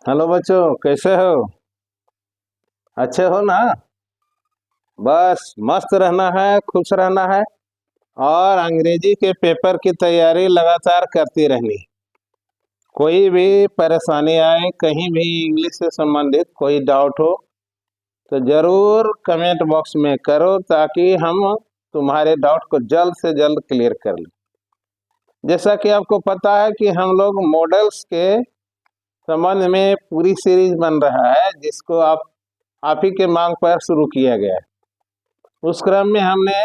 Hello बच्चों, कैसे हो? अच्छे हो ना? बस मस्त रहना है, खुश रहना है। और अंग्रेजी के पेपर की तैयारी लगातार करती रहनी। कोई भी परेशानी आए, कहीं भी इंग्लिश से संबंधित कोई डाउट हो तो जरूर कमेंट बॉक्स में करो, ताकि हम तुम्हारे डाउट को जल्द से जल्द क्लियर कर लें। जैसा कि आपको पता है कि हम लोग मॉडल्स के संबंध में पूरी सीरीज बन रहा है, जिसको आप ही के मांग पर शुरू किया गया है। उस क्रम में हमने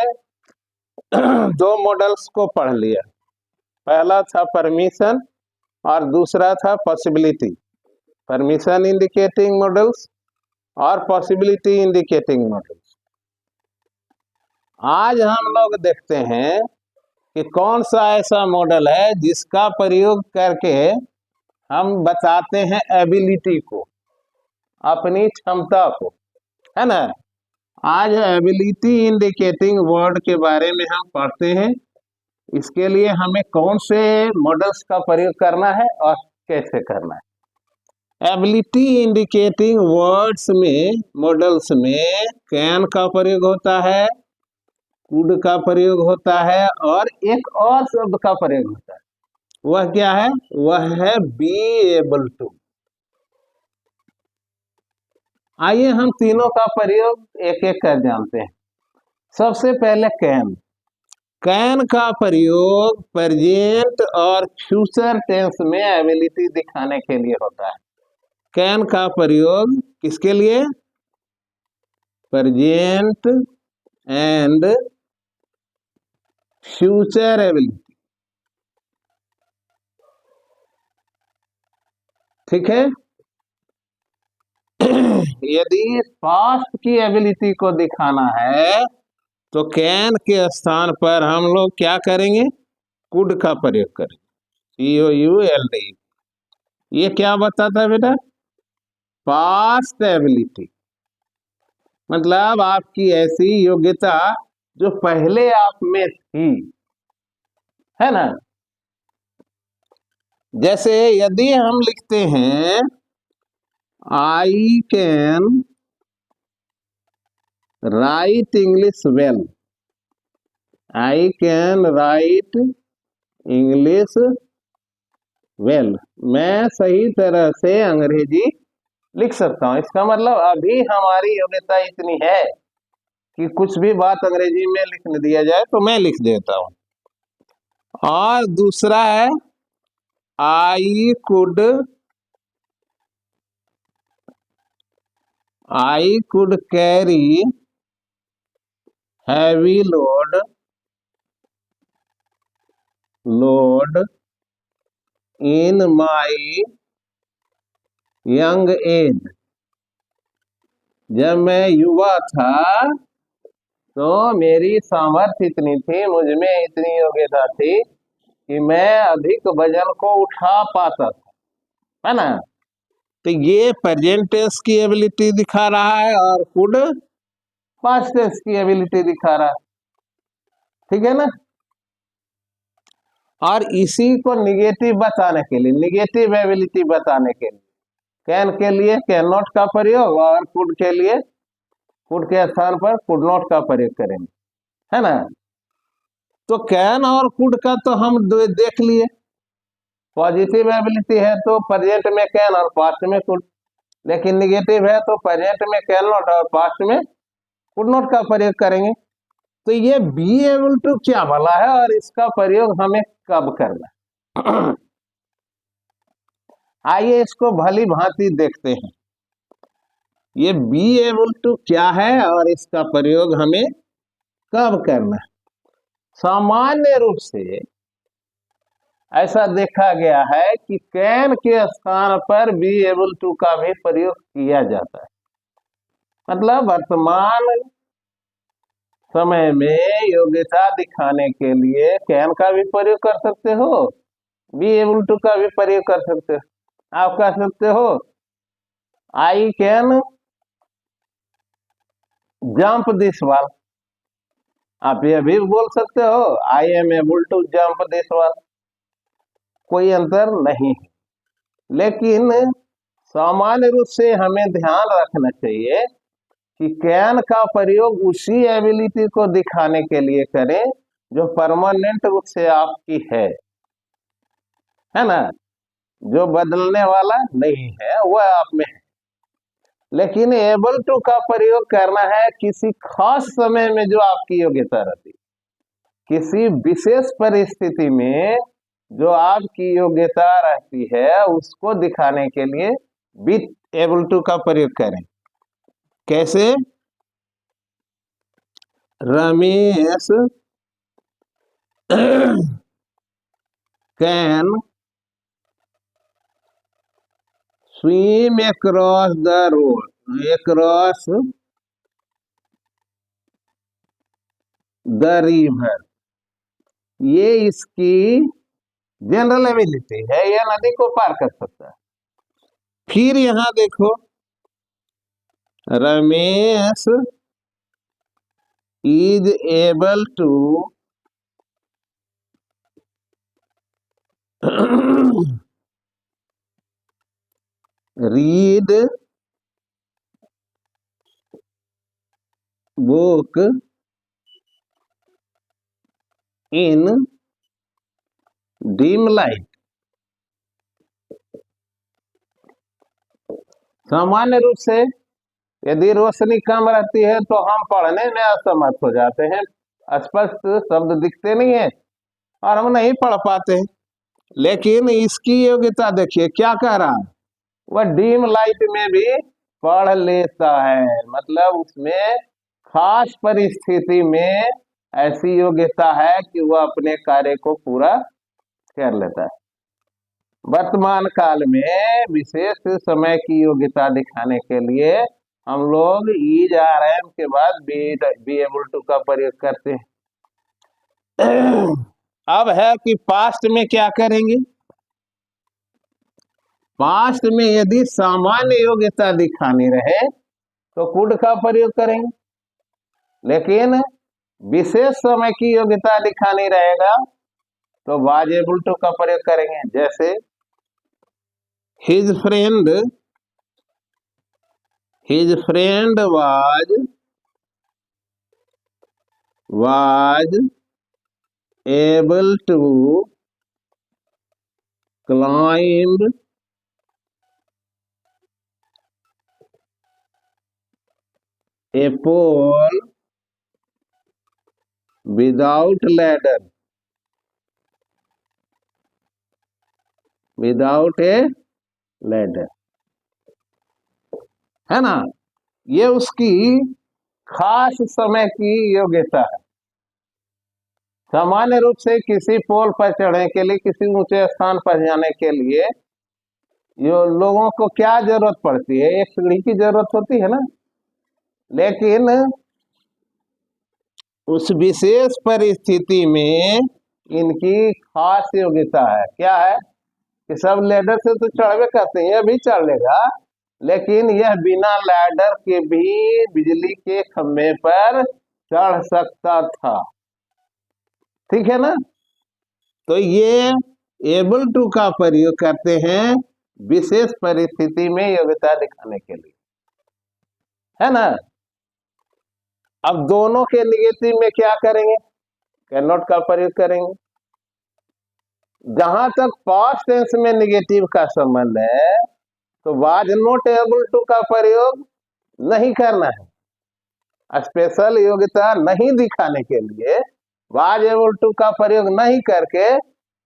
दो मॉडल्स को पढ़ लिया। पहला था परमिशन और दूसरा था पॉसिबिलिटी। परमिशन इंडिकेटिंग मॉडल्स और पॉसिबिलिटी इंडिकेटिंग मॉडल्स। आज हम लोग देखते हैं कि कौन सा ऐसा मॉडल है जिसका प्रयोग करके हम बताते हैं एबिलिटी को, अपनी क्षमता को, है ना। आज एबिलिटी इंडिकेटिंग वर्ड के बारे में हम पढ़ते हैं। इसके लिए हमें कौन से मॉडल्स का प्रयोग करना है और कैसे करना है। एबिलिटी इंडिकेटिंग वर्ड्स में, मॉडल्स में कैन का प्रयोग होता है, कुड का प्रयोग होता है और एक और शब्द का प्रयोग होता है। वह क्या है? वह है बी एबल टू। आइए हम तीनों का प्रयोग एक एक कर जानते हैं। सबसे पहले कैन। कैन का प्रयोग प्रेजेंट और फ्यूचर टेंस में एबिलिटी दिखाने के लिए होता है। कैन का प्रयोग किसके लिए? Present and future ability. ठीक है। यदि पास्ट की एबिलिटी को दिखाना है तो कैन के स्थान पर हम लोग क्या करेंगे? कुड का प्रयोग करेंगे। COULD। ये क्या बताता है बेटा? पास्ट एबिलिटी, मतलब आपकी ऐसी योग्यता जो पहले आप में थी, है ना। जैसे यदि हम लिखते हैं I can write English well. I can write English well. मैं सही तरह से अंग्रेजी लिख सकता हूं। इसका मतलब अभी हमारी योग्यता इतनी है कि कुछ भी बात अंग्रेजी में लिख दिया जाए तो मैं लिख देता हूं। और दूसरा है I could carry heavy load in my young age. जब मैं युवा था तो मेरी सामर्थ्य इतनी थी, मुझ में इतनी योग्यता थी कि मैं अधिक वजन को उठा पाता था, है ना। तो ये प्रेजेंट टेंस की एबिलिटी दिखा रहा है और कुड पास्ट टेंस की एबिलिटी दिखा रहा है। ठीक है ना। और इसी को निगेटिव बताने के लिए, निगेटिव एबिलिटी बताने के लिए कैन के लिए कैन नॉट का प्रयोग और कुड के लिए कुड के स्थान पर कुड नॉट का प्रयोग करेंगे, है ना। तो कैन और कुड का तो हम देख लिए। पॉजिटिव एबिलिटी है तो प्रेजेंट में कैन और पास्ट में कुड, लेकिन निगेटिव है तो प्रेजेंट में कैन नॉट और पास्ट में कुड नॉट का प्रयोग करेंगे। तो ये बी एबल टू क्या भला है और इसका प्रयोग हमें कब करना है? आइए इसको भली भांति देखते हैं। ये बी एबल टू क्या है और इसका प्रयोग हमें कब करना है। सामान्य रूप से ऐसा देखा गया है कि कैन के स्थान पर बी एबल टू का भी प्रयोग किया जाता है। मतलब वर्तमान समय में योग्यता दिखाने के लिए कैन का भी प्रयोग कर सकते हो, बी एबल टू का भी प्रयोग कर सकते हो। आप कह सकते हो I can jump this wall. आप ये भी बोल सकते हो I am able to jump this wall. कोई अंतर नहीं है। लेकिन सामान्य रूप से हमें ध्यान रखना चाहिए कि कैन का प्रयोग उसी एबिलिटी को दिखाने के लिए करें जो परमानेंट रूप से आपकी है ना, जो बदलने वाला नहीं है, वह आप में है। लेकिन एबल टू का प्रयोग करना है किसी खास समय में जो आपकी योग्यता रहती, किसी विशेष परिस्थिति में जो आपकी योग्यता रहती है उसको दिखाने के लिए बी एबल टू का प्रयोग करें। कैसे? Ramesh can swim across the road, across the river। ये इसकी जनरल एबिलिटी है, यह नदी को पार कर सकता है। फिर यहां देखो, Ramesh is able to read book in dim light. सामान्य रूप से यदि रोशनी कम रहती है तो हम पढ़ने में असमर्थ हो जाते हैं, स्पष्ट शब्द दिखते नहीं है और हम नहीं पढ़ पाते। लेकिन इसकी योग्यता देखिए क्या कह रहा है, वह डीम लाइट में भी पढ़ लेता है। मतलब उसमें खास परिस्थिति में ऐसी योग्यता है कि वह अपने कार्य को पूरा कर लेता है। वर्तमान काल में विशेष समय की योग्यता दिखाने के लिए हम लोग इज आर एम के बाद बी एबल टू का प्रयोग करते हैं। अब है कि पास्ट में क्या करेंगे। पास्ट में यदि सामान्य योग्यता दिखानी रहे तो कुड का प्रयोग करेंगे, लेकिन विशेष समय की योग्यता दिखानी रहेगा तो वाज एबल टू का प्रयोग करेंगे। जैसे his friend was able to climb a pole without ladder, without a ladder, है ना। ये उसकी खास समय की योग्यता है। सामान्य रूप से किसी पोल पर चढ़ने के लिए, किसी ऊंचे स्थान पर जाने के लिए ये लोगों को क्या जरूरत पड़ती है, एक सीढ़ी की जरूरत होती है ना। लेकिन उस विशेष परिस्थिति में इनकी खास योग्यता है। क्या है कि सब लैडर से तो चढ़वे करते हैं, यह भी चढ़ लेगा, लेकिन यह बिना लैडर के भी बिजली के खंभे पर चढ़ सकता था। ठीक है ना। तो ये एबल टू का प्रयोग करते हैं विशेष परिस्थिति में योग्यता दिखाने के लिए, है ना। अब दोनों के निगेटिव में क्या करेंगे, कैन नॉट का प्रयोग करेंगे। जहां तक पास्ट टेंस में निगेटिव का संबंध है तो वाज नॉट एबल टू का प्रयोग नहीं करना है। स्पेशल योग्यता नहीं दिखाने के लिए वाज एबल टू का प्रयोग नहीं करके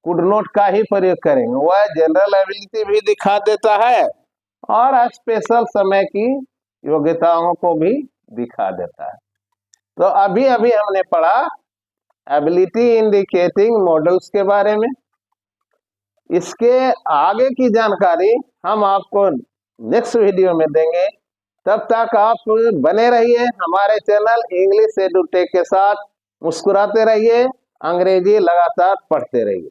कुड नॉट का ही प्रयोग करेंगे। वह जनरल एबिलिटी भी दिखा देता है और स्पेशल समय की योग्यताओं को भी दिखा देता है। तो अभी अभी हमने पढ़ा एबिलिटी इंडिकेटिंग मॉडल्स के बारे में। इसके आगे की जानकारी हम आपको नेक्स्ट वीडियो में देंगे। तब तक आप बने रहिए हमारे चैनल इंग्लिश एडुटेक के साथ, मुस्कुराते रहिए, अंग्रेजी लगातार पढ़ते रहिए।